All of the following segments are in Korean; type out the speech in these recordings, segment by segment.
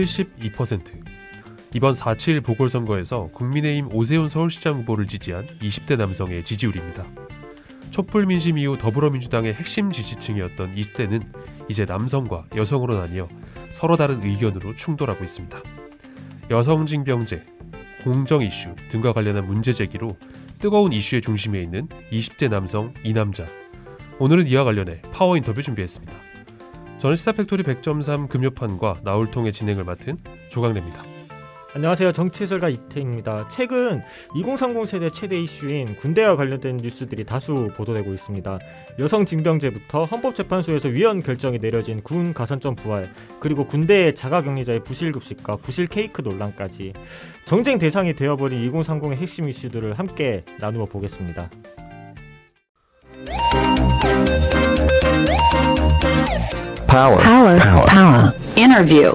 72%. 이번 4.7 보궐선거에서 국민의힘 오세훈 서울시장 후보를 지지한 20대 남성의 지지율입니다. 촛불 민심 이후 더불어민주당의 핵심 지지층이었던 20대는 이제 남성과 여성으로 나뉘어 서로 다른 의견으로 충돌하고 있습니다. 여성징병제, 공정 이슈 등과 관련한 문제 제기로 뜨거운 이슈의 중심에 있는 20대 남성 이남자. 오늘은 이와 관련해 파워 인터뷰 준비했습니다. 저는 시사팩토리 100.3 금요판과 나울통의 진행을 맡은 조강래입니다. 안녕하세요. 정치해설가 이태입니다. 최근 2030 세대 최대 이슈인 군대와 관련된 뉴스들이 다수 보도되고 있습니다. 여성징병제부터 헌법재판소에서 위헌 결정이 내려진 군 가산점 부활, 그리고 군대의 자가격리자의 부실급식과 부실케이크 논란까지 정쟁 대상이 되어버린 2030의 핵심 이슈들을 함께 나누어 보겠습니다. Power. Interview.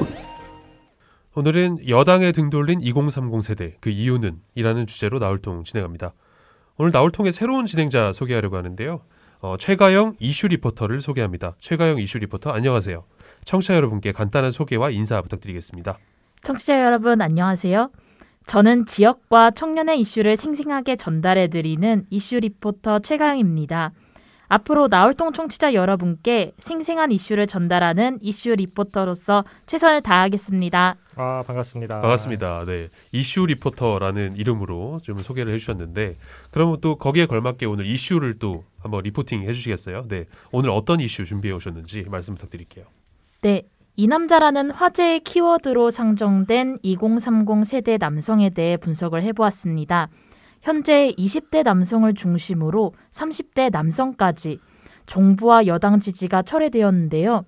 오늘은 여당에 등 돌린 2030 세대, 그 이유는? 이라는 주제로 나울통 진행합니다. 오늘 나울통의 새로운 진행자 소개하려고 하는데요. 최가영 이슈 리포터를 소개합니다. 최가영 이슈 리포터, 안녕하세요. 청취자 여러분께 간단한 소개와 인사 부탁드리겠습니다. 청취자 여러분 안녕하세요. 저는 지역과 청년의 이슈를 생생하게 전달해드리는 이슈 리포터 최가영입니다. 앞으로 나울통 청취자 여러분께 생생한 이슈를 전달하는 이슈 리포터로서 최선을 다하겠습니다. 반갑습니다. 반갑습니다. 네, 이슈 리포터라는 이름으로 좀 소개를 해주셨는데, 그러면 또 거기에 걸맞게 오늘 이슈를 또 한번 리포팅 해주시겠어요? 네, 오늘 어떤 이슈 준비해 오셨는지 말씀 부탁드릴게요. 네, 이남자라는 화제의 키워드로 상정된 2030 세대 남성에 대해 분석을 해보았습니다. 현재 20대 남성을 중심으로 30대 남성까지 정부와 여당 지지가 철회되었는데요.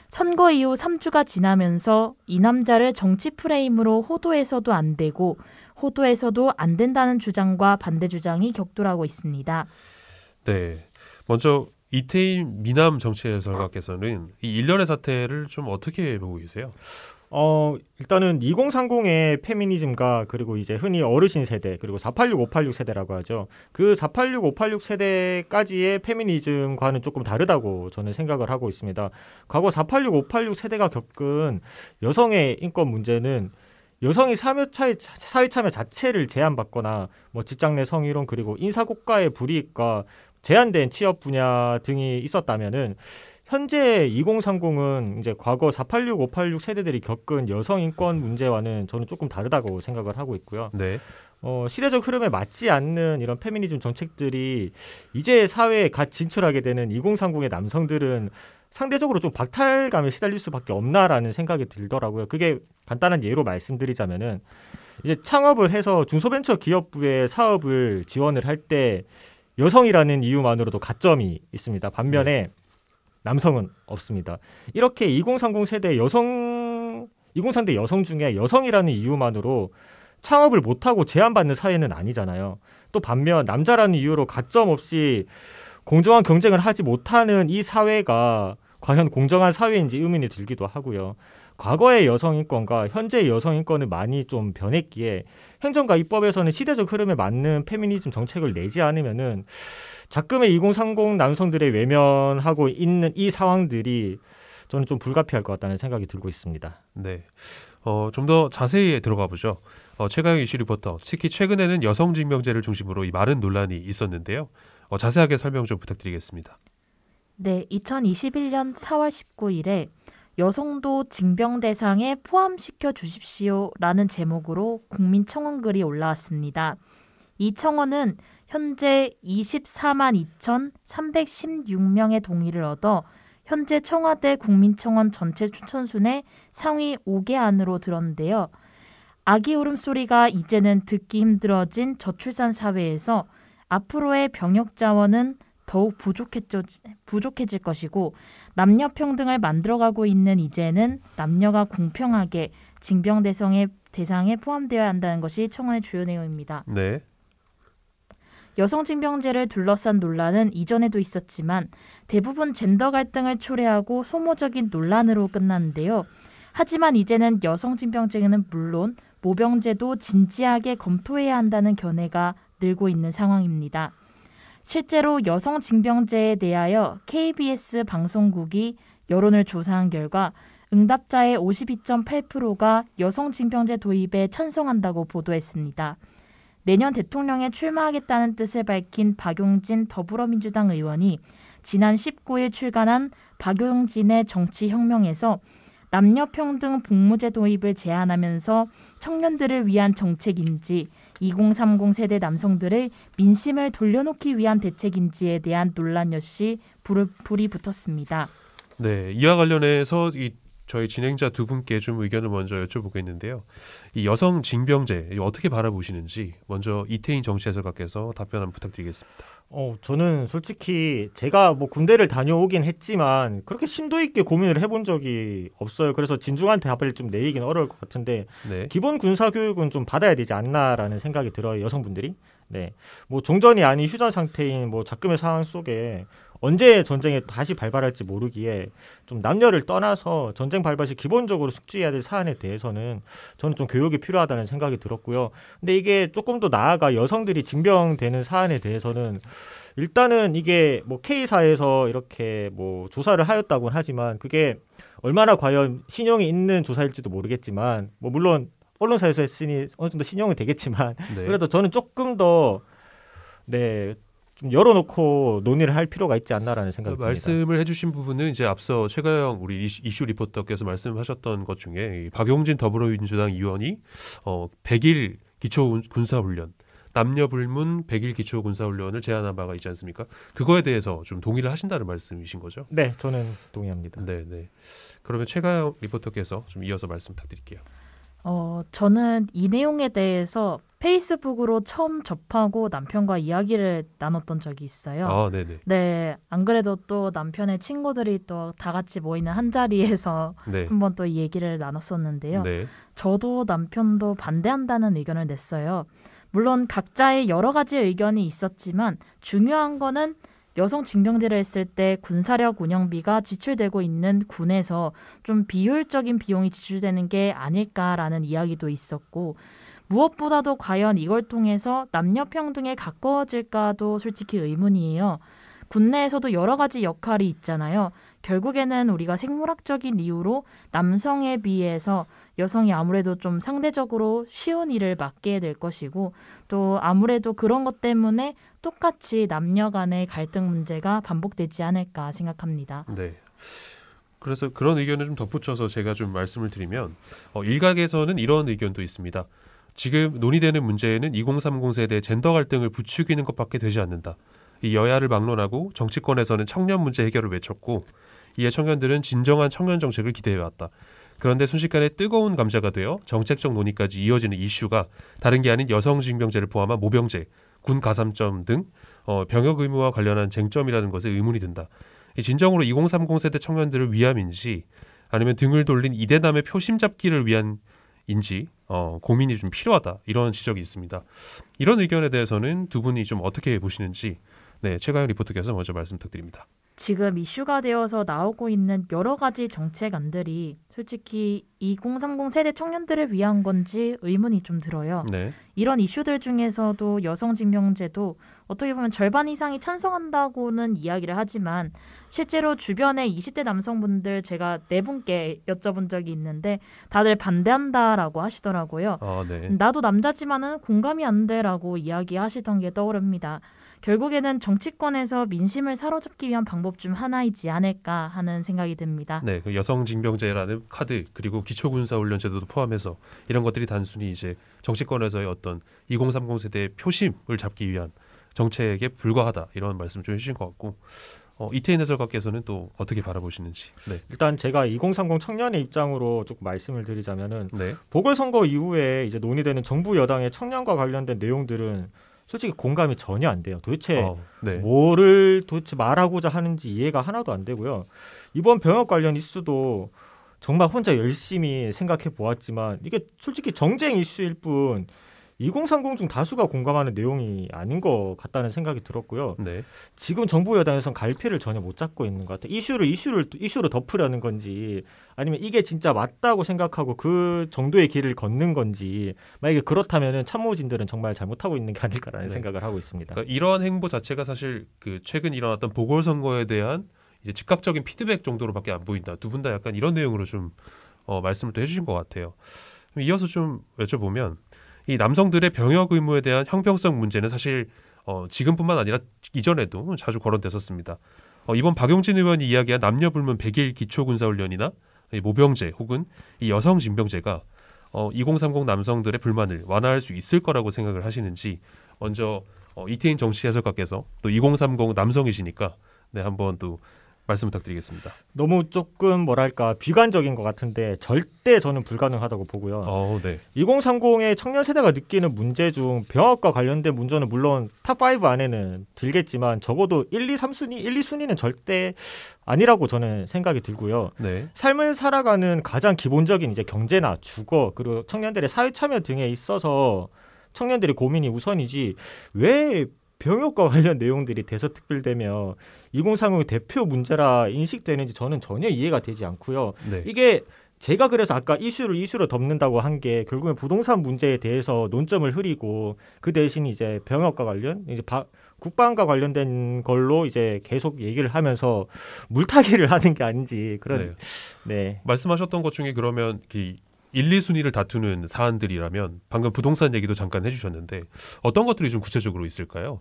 선거 이후 3주가 지나면서 이 남자를 정치 프레임으로 호도해서도 안 되고 호도해서도 안 된다는 주장과 반대 주장이 격돌하고 있습니다. 네, 먼저 이태임 미남 정치해설가께서는 이 일련의 사태를 좀 어떻게 보고 계세요? 일단은 2030의 페미니즘과 그리고 이제 흔히 어르신 세대, 그리고 486, 586 세대라고 하죠. 그 486, 586 세대까지의 페미니즘과는 조금 다르다고 저는 생각을 하고 있습니다. 과거 486, 586 세대가 겪은 여성의 인권 문제는 여성이 사회 참여 자체를 제한받거나 직장 내 성희롱, 그리고 인사고과의 불이익과 제한된 취업 분야 등이 있었다면은 현재 2030은 이제 과거 486, 586 세대들이 겪은 여성 인권 문제와는 저는 조금 다르다고 생각을 하고 있고요. 네. 시대적 흐름에 맞지 않는 이런 페미니즘 정책들이 이제 사회에 갓 진출하게 되는 2030의 남성들은 상대적으로 좀 박탈감에 시달릴 수밖에 없나라는 생각이 들더라고요. 그게 간단한 예로 말씀드리자면은 이제 창업을 해서 중소벤처기업부의 사업을 지원을 할 때 여성이라는 이유만으로도 가점이 있습니다. 반면에 남성은 없습니다. 이렇게 2030 세대 여성 중에 여성이라는 이유만으로 창업을 못하고 제한받는 사회는 아니잖아요. 또 반면 남자라는 이유로 가점 없이 공정한 경쟁을 하지 못하는 이 사회가 과연 공정한 사회인지 의문이 들기도 하고요. 과거의 여성인권과 현재의 여성인권은 많이 좀 변했기에 행정과 입법에서는 시대적 흐름에 맞는 페미니즘 정책을 내지 않으면은 자금의 2030 남성들의 외면하고 있는 이 상황들이 저는 좀 불가피할 것 같다는 생각이 들고 있습니다. 네, 좀 더 자세히 들어가 보죠. 최가영 이슈 리포터, 특히 최근에는 여성징병제를 중심으로 이 많은 논란이 있었는데요. 자세하게 설명 좀 부탁드리겠습니다. 네, 2021년 4월 19일에 여성도 징병 대상에 포함시켜 주십시오라는 제목으로 국민청원 글이 올라왔습니다. 이 청원은 현재 24만 2,316명의 동의를 얻어 현재 청와대 국민청원 전체 추천순의 상위 5개 안으로 들었는데요. 아기 울음소리가 이제는 듣기 힘들어진 저출산 사회에서 앞으로의 병역 자원은 더욱 부족해질 것이고 남녀 평등을 만들어가고 있는 이제는 남녀가 공평하게 징병 대상에 포함되어야 한다는 것이 청원의 주요 내용입니다. 네. 여성징병제를 둘러싼 논란은 이전에도 있었지만 대부분 젠더 갈등을 초래하고 소모적인 논란으로 끝났는데요. 하지만 이제는 여성징병제는 물론 모병제도 진지하게 검토해야 한다는 견해가 늘고 있는 상황입니다. 실제로 여성징병제에 대하여 KBS 방송국이 여론을 조사한 결과 응답자의 52.8%가 여성 징병제 도입에 찬성한다고 보도했습니다. 내년 대통령에 출마하겠다는 뜻을 밝힌 박용진 더불어민주당 의원이 지난 19일 출간한 박용진의 정치혁명에서 남녀평등 복무제 도입을 제안하면서 청년들을 위한 정책인지 2030 세대 남성들의 민심을 돌려놓기 위한 대책인지에 대한 논란 역시 불이 붙었습니다. 네, 이와 관련해서 저희 진행자 두 분께 좀 의견을 먼저 여쭤보겠는데요. 이 여성 징병제 어떻게 바라보시는지 먼저 이태인 정치해설가께서 답변 한번 부탁드리겠습니다. 저는 솔직히 제가 뭐 군대를 다녀오긴 했지만 그렇게 심도 있게 고민을 해본 적이 없어요. 그래서 진중한 답을 좀 내리긴 어려울 것 같은데 네. 기본 군사 교육은 좀 받아야 되지 않나라는 생각이 들어요. 여성분들이. 네. 뭐 종전이 아닌 휴전 상태인 뭐 작금의 상황 속에 언제 전쟁에 다시 발발할지 모르기에 좀 남녀를 떠나서 전쟁 발발 시 기본적으로 숙지해야 될 사안에 대해서는 저는 좀 교육이 필요하다는 생각이 들었고요. 근데 이게 조금 더 나아가 여성들이 징병되는 사안에 대해서는 일단은 이게 뭐 K사에서 이렇게 뭐 조사를 하였다고는 하지만 그게 얼마나 과연 신용이 있는 조사일지도 모르겠지만 뭐 물론 언론사에서 했으니 어느 정도 신용은 되겠지만 네. 그래도 저는 조금 더 좀 열어놓고 논의를 할 필요가 있지 않나라는 생각이 듭니다. 말씀을 해주신 부분은 이제 앞서 최가영 우리 이슈 리포터께서 말씀하셨던 것 중에 이 박용진 더불어민주당 의원이 100일 기초 군사훈련 남녀 불문 100일 기초 군사훈련을 제안한 바가 있지 않습니까? 그거에 대해서 좀 동의를 하신다는 말씀이신 거죠? 네, 저는 동의합니다. 네. 그러면 최가영 리포터께서 좀 이어서 말씀 부탁드릴게요. 저는 이 내용에 대해서 페이스북으로 처음 접하고 남편과 이야기를 나눴던 적이 있어요. 네네. 네, 안 그래도 또 남편의 친구들이 또 다 같이 모이는 한 자리에서 네. 한번 또 이 얘기를 나눴었는데요. 네. 저도 남편도 반대한다는 의견을 냈어요. 물론 각자의 여러 가지 의견이 있었지만 중요한 거는 여성 징병제를 했을 때 군사력 운영비가 지출되고 있는 군에서 좀 비효율적인 비용이 지출되는 게 아닐까라는 이야기도 있었고 무엇보다도 과연 이걸 통해서 남녀 평등에 가까워질까도 솔직히 의문이에요. 군내에서도 여러 가지 역할이 있잖아요. 결국에는 우리가 생물학적인 이유로 남성에 비해서 여성이 아무래도 좀 상대적으로 쉬운 일을 맡게 될 것이고 또 아무래도 그런 것 때문에 똑같이 남녀 간의 갈등 문제가 반복되지 않을까 생각합니다. 네. 그래서 그런 의견을 좀 덧붙여서 제가 좀 말씀을 드리면 일각에서는 이런 의견도 있습니다. 지금 논의되는 문제에는 2030 세대 젠더 갈등을 부추기는 것밖에 되지 않는다. 이 여야를 막론하고 정치권에서는 청년 문제 해결을 외쳤고 이에 청년들은 진정한 청년 정책을 기대해왔다. 그런데 순식간에 뜨거운 감자가 되어 정책적 논의까지 이어지는 이슈가 다른 게 아닌 여성 징병제를 포함한 모병제, 군 가산점 등 병역 의무와 관련한 쟁점이라는 것에 의문이 든다. 진정으로 2030 세대 청년들을 위함인지 아니면 등을 돌린 이대남의 표심 잡기를 위한인지 고민이 좀 필요하다. 이런 지적이 있습니다. 이런 의견에 대해서는 두 분이 좀 어떻게 보시는지 최가영 리포터께서 먼저 말씀 부탁드립니다. 지금 이슈가 되어서 나오고 있는 여러 가지 정책안들이 솔직히 2030 세대 청년들을 위한 건지 의문이 좀 들어요. 네. 이런 이슈들 중에서도 여성 징병제도 어떻게 보면 절반 이상이 찬성한다고는 이야기를 하지만 실제로 주변에 20대 남성분들 제가 4분께 여쭤본 적이 있는데 다들 반대한다라고 하시더라고요. 네. 나도 남자지만은 공감이 안 돼라고 이야기하시던 게 떠오릅니다. 결국에는 정치권에서 민심을 사로잡기 위한 방법 중 하나이지 않을까 하는 생각이 듭니다. 네, 그 여성 징병제라는 카드 그리고 기초군사훈련 제도도 포함해서 이런 것들이 단순히 이제 정치권에서의 어떤 2030 세대의 표심을 잡기 위한 정책에 불과하다 이런 말씀 좀 해주신 것 같고 이태인 해설가께서는 또 어떻게 바라보시는지. 네. 일단 제가 2030 청년의 입장으로 조금 말씀을 드리자면은 네. 보궐선거 이후에 이제 논의되는 정부 여당의 청년과 관련된 내용들은 솔직히 공감이 전혀 안 돼요. 도대체 네. 뭐를 도대체 말하고자 하는지 이해가 하나도 안 되고요. 이번 병역 관련 이슈도 정말 혼자 열심히 생각해 보았지만 이게 솔직히 정쟁 이슈일 뿐 2030 중 다수가 공감하는 내용이 아닌 것 같다는 생각이 들었고요. 네. 지금 정부 여당에서는 갈피를 전혀 못 잡고 있는 것 같아요. 이슈로 덮으려는 건지 아니면 이게 진짜 맞다고 생각하고 그 정도의 길을 걷는 건지 만약에 그렇다면 참모진들은 정말 잘못하고 있는 게 아닐까라는 생각을 하고 있습니다. 그러니까 이러한 행보 자체가 사실 그 최근 일어났던 보궐선거에 대한 이제 즉각적인 피드백 정도로밖에 안 보인다. 두 분 다 약간 이런 내용으로 좀 말씀을 또 해주신 것 같아요. 그럼 이어서 좀 여쭤보면 이 남성들의 병역 의무에 대한 형평성 문제는 사실 지금뿐만 아니라 이전에도 자주 거론됐었습니다. 이번 박용진 의원이 이야기한 남녀불문 100일 기초군사훈련이나 이 모병제 혹은 이 여성 징병제가 2030 남성들의 불만을 완화할 수 있을 거라고 생각을 하시는지 먼저 이태인 정치 해설가께서 또 2030 남성이시니까 네, 한번 또 말씀 부탁드리겠습니다. 너무 조금 뭐랄까 비관적인 것 같은데 절대 저는 불가능하다고 보고요. 네. 2030의 청년 세대가 느끼는 문제 중 병역과 관련된 문제는 물론 탑5 안에는 들겠지만 적어도 1, 2, 3순위, 1, 2순위는 절대 아니라고 저는 생각이 들고요. 네. 삶을 살아가는 가장 기본적인 이제 경제나 주거 그리고 청년들의 사회 참여 등에 있어서 청년들의 고민이 우선이지 왜 병역과 관련 내용들이 대서특필되며 2030의 대표 문제라 인식되는지 저는 전혀 이해가 되지 않고요. 네. 이게 제가 그래서 아까 이슈로 덮는다고 한 게 결국엔 부동산 문제에 대해서 논점을 흐리고 그 대신 이제 병역과 관련 이제 국방과 관련된 걸로 이제 계속 얘기를 하면서 물타기를 하는 게 아닌지 그런 네. 말씀하셨던 것 중에 그러면 1, 2순위를 다투는 사안들이라면 방금 부동산 얘기도 잠깐 해주셨는데 어떤 것들이 좀 구체적으로 있을까요?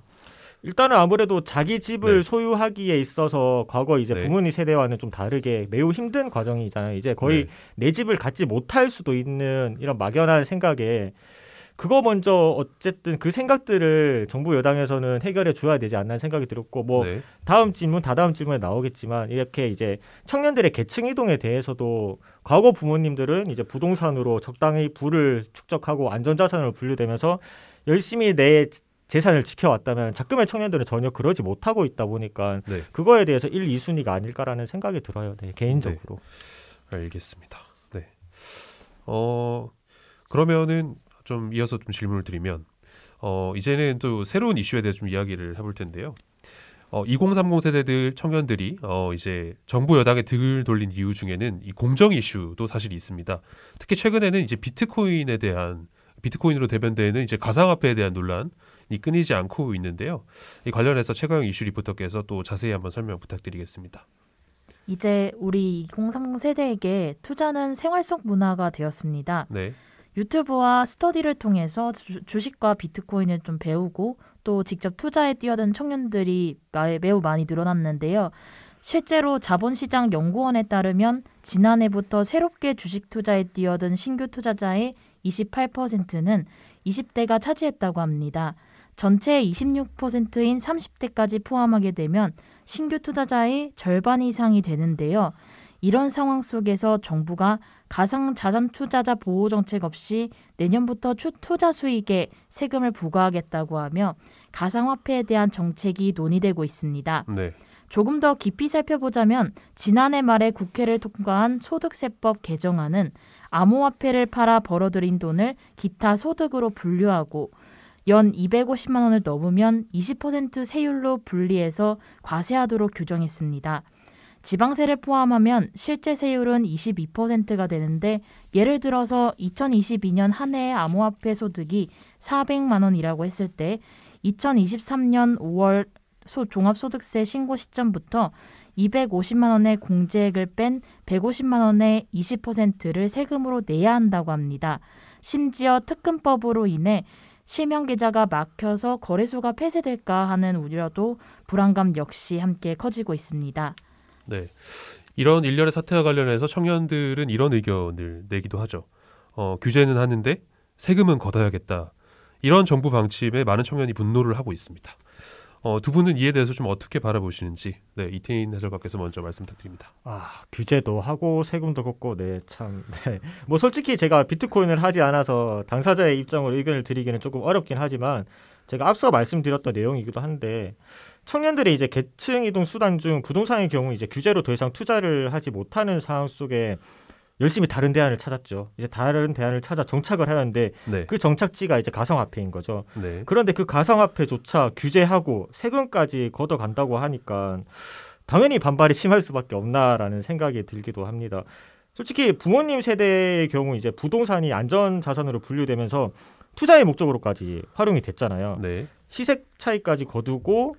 일단은 아무래도 자기 집을 네. 소유하기에 있어서 과거 이제 네. 부모님 세대와는 좀 다르게 매우 힘든 과정이잖아요. 이제 거의 네. 내 집을 갖지 못할 수도 있는 이런 막연한 생각에 그거 먼저 어쨌든 그 생각들을 정부 여당에서는 해결해 줘야 되지 않나 생각이 들었고 뭐 네. 다음 질문 다다음 질문에 나오겠지만 이렇게 이제 청년들의 계층 이동에 대해서도 과거 부모님들은 이제 부동산으로 적당히 부를 축적하고 안전자산으로 분류되면서 열심히 내 재산을 지켜왔다면 작금의 청년들은 전혀 그러지 못하고 있다 보니까 네. 그거에 대해서 1, 2순위가 아닐까라는 생각이 들어요. 네, 개인적으로. 네. 알겠습니다. 네. 그러면은 좀 이어서 좀 질문을 드리면 이제는 또 새로운 이슈에 대해서 좀 이야기를 해볼 텐데요. 2030 세대들 청년들이 이제 정부 여당에 등을 돌린 이유 중에는 이 공정 이슈도 사실 있습니다. 특히 최근에는 이제 비트코인으로 대변되는 이제 가상화폐에 대한 논란이 끊이지 않고 있는데요. 이 관련해서 최가영 이슈 리포터께서 또 자세히 한번 설명 부탁드리겠습니다. 이제 우리 2030 세대에게 투자는 생활 속 문화가 되었습니다. 네. 유튜브와 스터디를 통해서 주식과 비트코인을 좀 배우고 또 직접 투자에 뛰어든 청년들이 매우 많이 늘어났는데요. 실제로 자본시장 연구원에 따르면 지난해부터 새롭게 주식 투자에 뛰어든 신규 투자자의 28%는 20대가 차지했다고 합니다. 전체의 26%인 30대까지 포함하게 되면 신규 투자자의 절반 이상이 되는데요. 이런 상황 속에서 정부가 가상자산 투자자 보호 정책 없이 내년부터 투자 수익에 세금을 부과하겠다고 하며 가상화폐에 대한 정책이 논의되고 있습니다. 네. 조금 더 깊이 살펴보자면 지난해 말에 국회를 통과한 소득세법 개정안은 암호화폐를 팔아 벌어들인 돈을 기타 소득으로 분류하고 연 250만 원을 넘으면 20% 세율로 분리해서 과세하도록 규정했습니다. 지방세를 포함하면 실제 세율은 22%가 되는데 예를 들어서 2022년 한 해의 암호화폐 소득이 400만 원이라고 했을 때 2023년 5월 종합소득세 신고 시점부터 250만 원의 공제액을 뺀 150만 원의 20%를 세금으로 내야 한다고 합니다. 심지어 특근법으로 인해 실명 계좌가 막혀서 거래소가 폐쇄될까 하는 우려도 불안감 역시 함께 커지고 있습니다. 네, 이런 일련의 사태와 관련해서 청년들은 이런 의견을 내기도 하죠. 규제는 하는데 세금은 걷어야겠다. 이런 정부 방침에 많은 청년이 분노를 하고 있습니다. 두 분은 이에 대해서 좀 어떻게 바라보시는지 이태인 해설가께서 먼저 말씀 부탁드립니다. 규제도 하고 세금도 걷고 뭐 솔직히 제가 비트코인을 하지 않아서 당사자의 입장으로 의견을 드리기는 조금 어렵긴 하지만 제가 앞서 말씀드렸던 내용이기도 한데 청년들이 이제 계층 이동 수단 중 부동산의 경우 이제 규제로 더 이상 투자를 하지 못하는 상황 속에 열심히 다른 대안을 찾았죠. 이제 다른 대안을 찾아 정착을 하는데 그 정착지가 이제 가상화폐인 거죠. 네. 그런데 그 가상화폐조차 규제하고 세금까지 걷어간다고 하니까 당연히 반발이 심할 수밖에 없나라는 생각이 들기도 합니다. 솔직히 부모님 세대의 경우 이제 부동산이 안전자산으로 분류되면서 투자의 목적으로까지 활용이 됐잖아요. 네. 시세 차이까지 거두고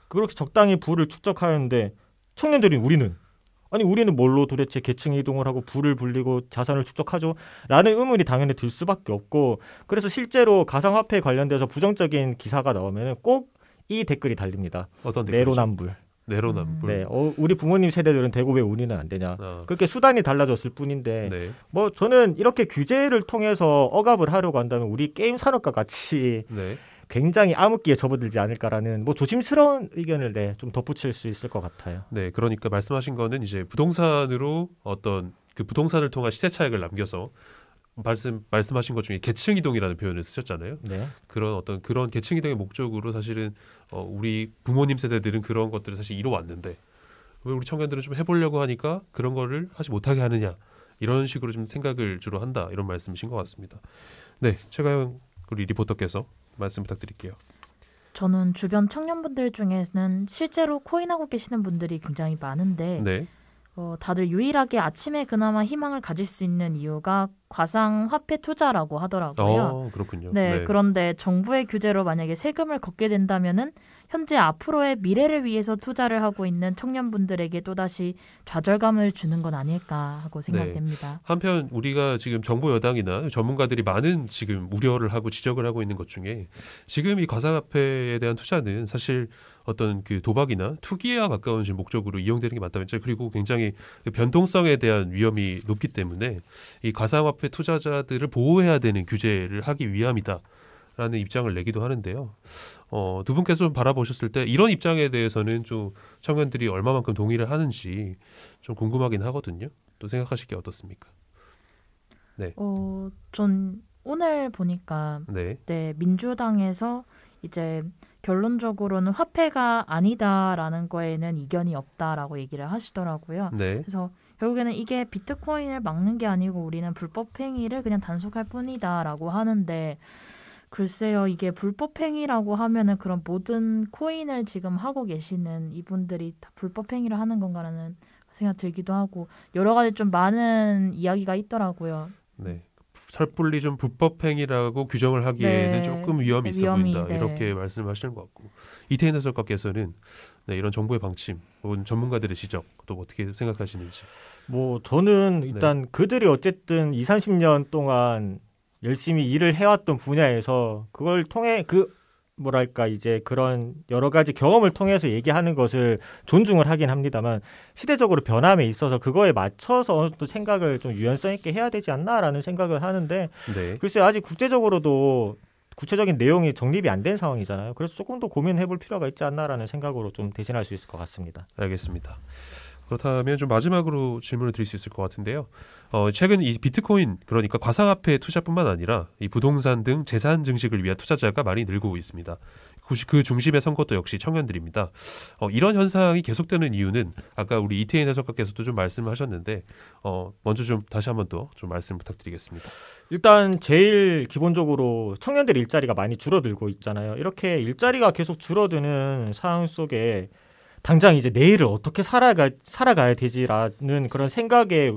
그렇게 적당히 부를 축적하는데 청년들인 우리는 뭘로 도대체 계층 이동을 하고 부를 불리고 자산을 축적하죠? 라는 의문이 당연히 들 수밖에 없고 그래서 실제로 가상화폐 관련돼서 부정적인 기사가 나오면 꼭 이 댓글이 달립니다. 어떤 댓글이죠? 내로남불. 내로남불. 네, 우리 부모님 세대들은 되고 왜 우리는 안 되냐. 그렇게 수단이 달라졌을 뿐인데 네. 뭐 저는 이렇게 규제를 통해서 억압을 하려고 한다면 우리 게임 산업과 같이 네. 굉장히 암흑기에 접어들지 않을까라는 뭐 조심스러운 의견을 좀 덧붙일 수 있을 것 같아요. 네, 그러니까 말씀하신 거는 이제 부동산으로 어떤 그 부동산을 통한 시세 차익을 남겨서 말씀하신 것 중에 계층 이동이라는 표현을 쓰셨잖아요. 네. 그런 계층 이동의 목적으로 사실은 우리 부모님 세대들은 그런 것들을 사실 이뤄왔는데 왜 우리 청년들은 좀 해보려고 하니까 그런 거를 하지 못하게 하느냐 이런 식으로 좀 생각을 주로 한다 이런 말씀이신 것 같습니다. 네, 최가영 우리 리포터께서 말씀 부탁드릴게요. 저는 주변 청년분들 중에는 실제로 코인하고 계시는 분들이 굉장히 많은데 네. 다들 유일하게 아침에 그나마 희망을 가질 수 있는 이유가 가상화폐 투자라고 하더라고요. 그렇군요. 네, 그런데 정부의 규제로 만약에 세금을 걷게 된다면은 현재 앞으로의 미래를 위해서 투자를 하고 있는 청년분들에게 또다시 좌절감을 주는 건 아닐까 하고 생각됩니다. 네. 한편 우리가 지금 정부 여당이나 전문가들이 많은 지금 우려를 하고 지적을 하고 있는 것 중에 지금 이 가상화폐에 대한 투자는 사실 어떤 그 도박이나 투기와 가까운 지금 목적으로 이용되는 게 맞다면 그리고 굉장히 그 변동성에 대한 위험이 높기 때문에 이 가상화폐 투자자들을 보호해야 되는 규제를 하기 위함이다라는 입장을 내기도 하는데요. 두 분께서 좀 바라보셨을 때 이런 입장에 대해서는 좀 청년들이 얼마만큼 동의를 하는지 좀 궁금하긴 하거든요. 또 생각하실 게 어떻습니까? 네. 전 오늘 보니까 네, 민주당에서 이제 결론적으로는 화폐가 아니다라는 거에는 이견이 없다라고 얘기를 하시더라고요. 네. 그래서 결국에는 이게 비트코인을 막는 게 아니고 우리는 불법 행위를 그냥 단속할 뿐이다라고 하는데 글쎄요, 이게 불법 행위라고 하면은 그런 모든 코인을 지금 하고 계시는 이분들이 다 불법 행위를 하는 건가라는 생각 들기도 하고 여러 가지 좀 많은 이야기가 있더라고요. 네. 섣불리 좀 불법 행위라고 규정을 하기에는 조금 위험이 있어 보인다. 이렇게 말씀하시는 것 같고 이태인 해설가께서는 이런 정부의 방침 혹은 전문가들의 지적 또 어떻게 생각하시는지. 뭐 저는 일단 그들이 어쨌든 20-30년 동안 열심히 일을 해왔던 분야에서 그걸 통해 이제 그런 여러 가지 경험을 통해서 얘기하는 것을 존중을 하긴 합니다만 시대적으로 변함에 있어서 그거에 맞춰서 어느 정도 생각을 좀 유연성 있게 해야 되지 않나라는 생각을 하는데 글쎄요, 아직 국제적으로도 구체적인 내용이 정립이 안 된 상황이잖아요. 그래서 조금 더 고민해 볼 필요가 있지 않나라는 생각으로 좀 대신할 수 있을 것 같습니다. 알겠습니다. 그렇다면 좀 마지막으로 질문을 드릴 수 있을 것 같은데요. 최근 이 비트코인 그러니까 가상화폐 투자뿐만 아니라 이 부동산 등 재산 증식을 위한 투자자가 많이 늘고 있습니다. 그 중심에 선 것도 역시 청년들입니다. 이런 현상이 계속되는 이유는 아까 우리 이태인 해설가께서도 좀 말씀하셨는데 먼저 좀 다시 한번 더 좀 말씀 부탁드리겠습니다. 일단 제일 기본적으로 청년들 일자리가 많이 줄어들고 있잖아요. 이렇게 일자리가 계속 줄어드는 상황 속에 당장 이제 내일을 어떻게 살아가야 되지라는 그런 생각에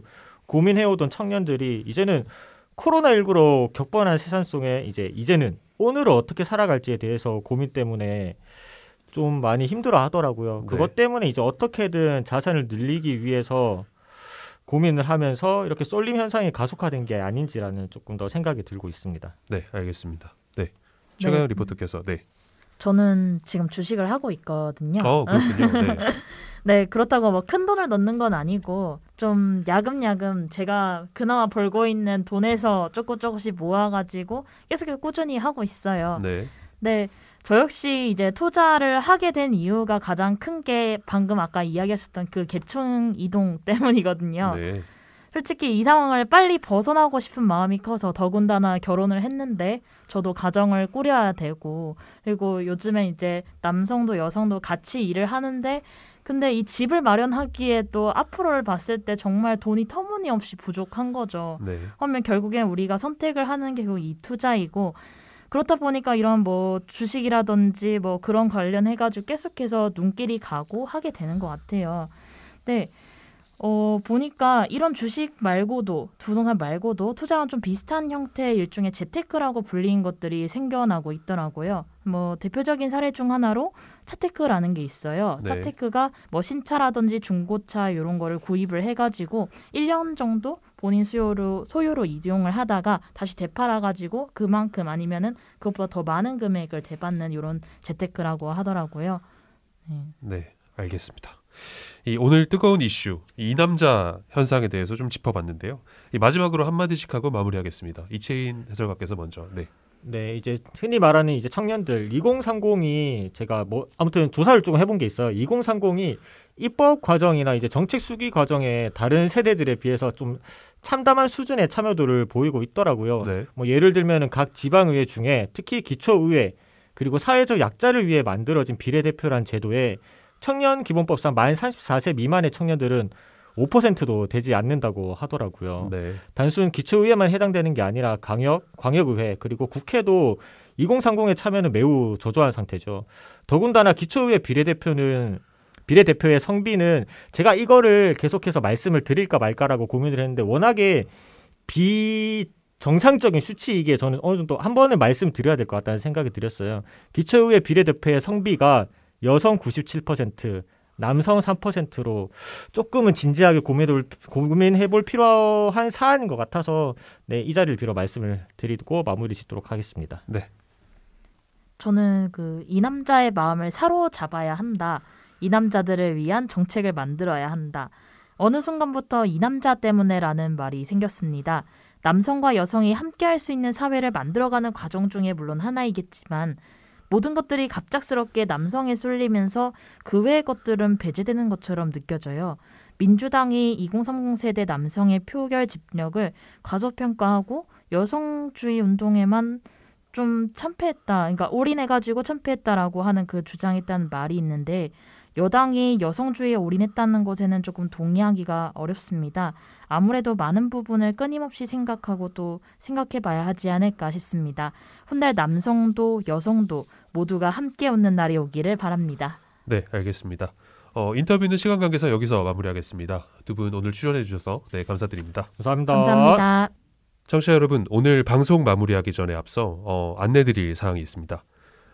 고민해오던 청년들이 이제는 코로나19로 격번한 세상 속에 이제는 오늘을 어떻게 살아갈지에 대해서 고민 때문에 좀 많이 힘들어 하더라고요. 그것 때문에 이제 어떻게든 자산을 늘리기 위해서 고민을 하면서 이렇게 쏠림 현상이 가속화된 게 아닌지라는 조금 더 생각이 들고 있습니다. 네, 알겠습니다. 네, 최가영 리포터께서 저는 지금 주식을 하고 있거든요. 그렇군요. 네. 네, 그렇다고 뭐 큰 돈을 넣는 건 아니고 좀 야금야금 제가 그나마 벌고 있는 돈에서 조금씩 모아가지고 계속 꾸준히 하고 있어요. 네, 저 역시 이제 투자를 하게 된 이유가 가장 큰 게 방금 아까 이야기하셨던 그 계층 이동 때문이거든요. 네. 솔직히 이 상황을 빨리 벗어나고 싶은 마음이 커서 더군다나 결혼을 했는데 저도 가정을 꾸려야 되고 그리고 요즘엔 이제 남성도 여성도 같이 일을 하는데 근데 이 집을 마련하기에 또 앞으로를 봤을 때 정말 돈이 터무니없이 부족한 거죠. 그러면 결국엔 우리가 선택을 하는 게 이 투자이고 그렇다 보니까 이런 뭐 주식이라든지 뭐 그런 관련해가지고 계속해서 눈길이 가고 하게 되는 것 같아요. 네. 보니까 이런 주식 말고도 부동산 말고도 투자랑 좀 비슷한 형태의 일종의 재테크라고 불리는 것들이 생겨나고 있더라고요. 뭐 대표적인 사례 중 하나로 차테크라는 게 있어요. 네. 차테크가 뭐 신차라든지 중고차 이런 거를 구입을 해가지고 1년 정도 본인 소유로 이용을 하다가 다시 되팔아가지고 그만큼 아니면은 그것보다 더 많은 금액을 되받는 이런 재테크라고 하더라고요. 네, 알겠습니다. 오늘 뜨거운 이슈, 이 남자 현상에 대해서 좀 짚어봤는데요. 마지막으로 한마디씩 하고 마무리하겠습니다. 이채인 해설가께서 먼저. 네. 네, 이제 흔히 말하는 이제 청년들 2030이 제가 뭐 아무튼 조사를 좀 해본 게 있어요. 2030이 입법 과정이나 이제 정책 수기 과정에 다른 세대들에 비해서 좀 참담한 수준의 참여도를 보이고 있더라고요. 네. 뭐 예를 들면은 각 지방의회 중에 특히 기초의회 그리고 사회적 약자를 위해 만들어진 비례대표란 제도에 청년 기본법상 만 34세 미만의 청년들은 5%도 되지 않는다고 하더라고요. 네. 단순 기초의회만 해당되는 게 아니라 광역의회 그리고 국회도 2030의 참여는 매우 저조한 상태죠. 더군다나 기초의회 비례대표의 성비는 제가 이거를 계속해서 말씀을 드릴까 말까라고 고민을 했는데 워낙에 비정상적인 수치이기에 저는 어느 정도 한 번은 말씀드려야 될 것 같다는 생각이 들었어요. 기초의회 비례대표의 성비가 여성 97%, 남성 3%로 조금은 진지하게 고민해볼 필요한 사안인 것 같아서 네, 이 자리를 빌어 말씀을 드리고 마무리 짓도록 하겠습니다. 네. 저는 이 남자의 마음을 사로잡아야 한다. 이 남자들을 위한 정책을 만들어야 한다. 어느 순간부터 이 남자 때문에라는 말이 생겼습니다. 남성과 여성이 함께할 수 있는 사회를 만들어가는 과정 중에 물론 하나이겠지만 모든 것들이 갑작스럽게 남성에 쏠리면서 그 외의 것들은 배제되는 것처럼 느껴져요. 민주당이 2030 세대 남성의 표결 집력을 과소평가하고 여성주의 운동에만 좀 참패했다. 그러니까 올인해가지고 참패했다라고 하는 그 주장이 있다는 말이 있는데 여당이 여성주의에 올인했다는 것에는 조금 동의하기가 어렵습니다. 아무래도 많은 부분을 끊임없이 생각하고 또 생각해봐야 하지 않을까 싶습니다. 훗날 남성도 여성도 모두가 함께 웃는 날이 오기를 바랍니다. 네, 알겠습니다. 인터뷰는 시간 관계상 여기서 마무리하겠습니다. 두 분 오늘 출연해 주셔서 네, 감사드립니다. 감사합니다. 감사합니다. 청취자 여러분, 오늘 방송 마무리하기 전에 앞서 안내드릴 사항이 있습니다.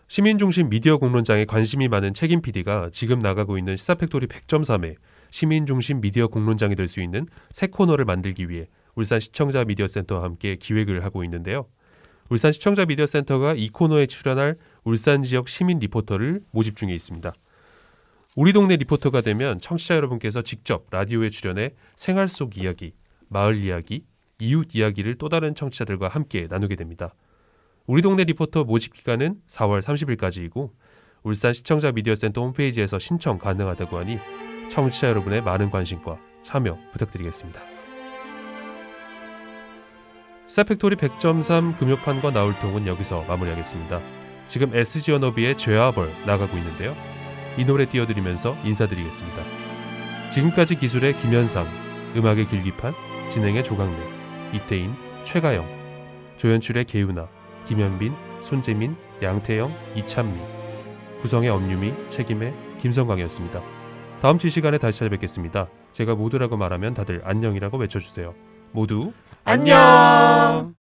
시민중심 미디어 공론장에 관심이 많은 책임 PD가 지금 나가고 있는 시사팩토리 100.3에 시민중심 미디어 공론장이 될 수 있는 새 코너를 만들기 위해 울산 시청자 미디어센터와 함께 기획을 하고 있는데요. 울산 시청자 미디어센터가 이 코너에 출연할 울산 지역 시민 리포터를 모집 중에 있습니다. 우리 동네 리포터가 되면 청취자 여러분께서 직접 라디오에 출연해 생활 속 이야기, 마을 이야기, 이웃 이야기를 또 다른 청취자들과 함께 나누게 됩니다. 우리 동네 리포터 모집 기간은 4월 30일까지이고 울산 시청자 미디어센터 홈페이지에서 신청 가능하다고 하니 청취자 여러분의 많은 관심과 참여 부탁드리겠습니다. 시사팩토리 100.3 금요판과 나울통은 여기서 마무리하겠습니다. 지금 SG워너비의 죄와 벌 나가고 있는데요. 이 노래 띄워드리면서 인사드리겠습니다. 지금까지 기술의 김현상, 음악의 길기판, 진행의 조강래, 이태인, 최가영, 조연출의 개윤아, 김현빈, 손재민, 양태영, 이찬미, 구성의 엄유미, 책임의 김성광이었습니다. 다음 주 이 시간에 다시 찾아뵙겠습니다. 제가 모두라고 말하면 다들 안녕이라고 외쳐주세요. 모두 안녕.